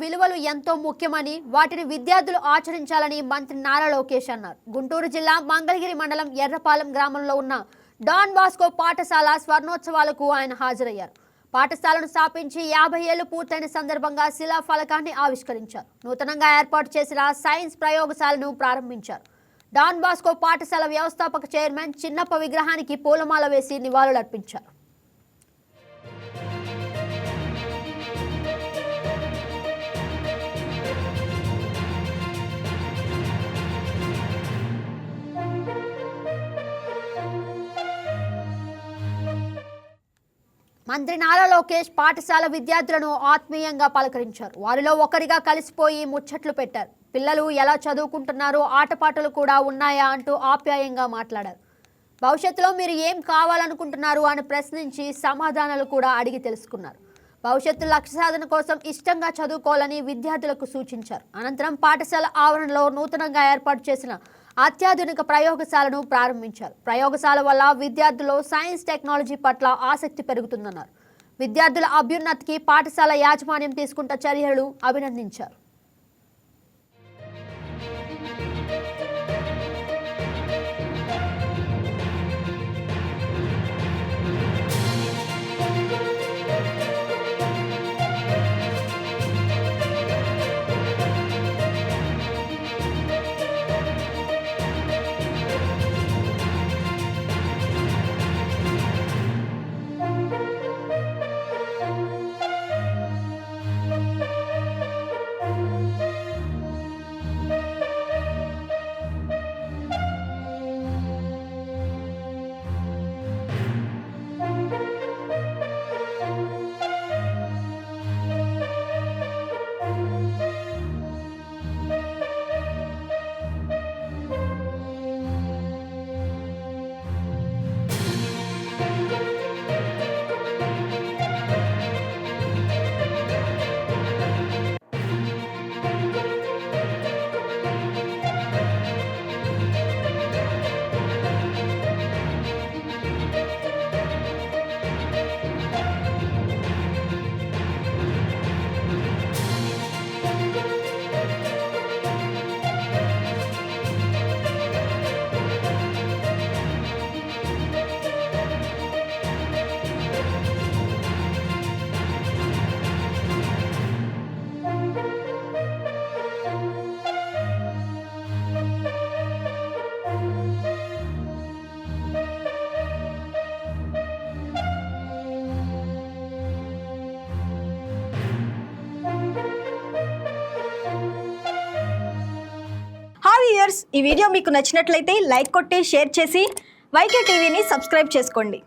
విలువలు ఎంతో ముఖ్యమని వాటిని విద్యార్థులు ఆచరించాలని మంత్రి నారా లోకేష్ అన్నారు. గుంటూరు జిల్లా మంగళగిరి మండలం ఎర్రపాలెం గ్రామంలో ఉన్న డాన్ బాస్కో పాఠశాల స్వర్ణోత్సవాలకు ఆయన హాజరయ్యారు. పాఠశాలను స్థాపించి 50 ఏళ్లు పూర్తయిన సందర్భంగా శిలా ఫలకాన్ని ఆవిష్కరించారు. నూతనంగా ఏర్పాటు చేసిన సైన్స్ ప్రయోగశాలను ప్రారంభించారు. డాన్ బాస్కో పాఠశాల వ్యవస్థాపక చైర్మన్ చిన్నప్ప విగ్రహానికి పూలమాల వేసి నివాళులర్పించారు. మంత్రి నారా లోకేష్ పాఠశాల విద్యార్థులను ఆత్మీయంగా పలకరించారు. వారిలో ఒకరిగా కలిసిపోయి ముచ్చట్లు పెట్టారు. పిల్లలు ఎలా చదువుకుంటున్నారో ఆటపాటలు కూడా ఉన్నాయా అంటూ ఆప్యాయంగా మాట్లాడారు. భవిష్యత్తులో మీరు ఏం కావాలనుకుంటున్నారు అని ప్రశ్నించి సమాధానాలు కూడా అడిగి తెలుసుకున్నారు. భవిష్యత్తు లక్ష్య సాధన కోసం ఇష్టంగా చదువుకోవాలని విద్యార్థులకు సూచించారు. అనంతరం పాఠశాల ఆవరణలో నూతనంగా ఏర్పాటు చేసిన అత్యాధునిక ప్రయోగశాలను ప్రారంభించారు. ప్రయోగశాల వల్ల విద్యార్థుల్లో సైన్స్ టెక్నాలజీ పట్ల ఆసక్తి పెరుగుతుందన్నారు. విద్యార్థుల అభ్యున్నతికి పాఠశాల యాజమాన్యం తీసుకుంటున్న చర్యలు అభినందించారు. ఈ వీడియో మీకు నచ్చినట్లయితే లైక్ కొట్టి షేర్ చేసి వైకే టీవీని సబ్స్క్రైబ్ చేసుకోండి.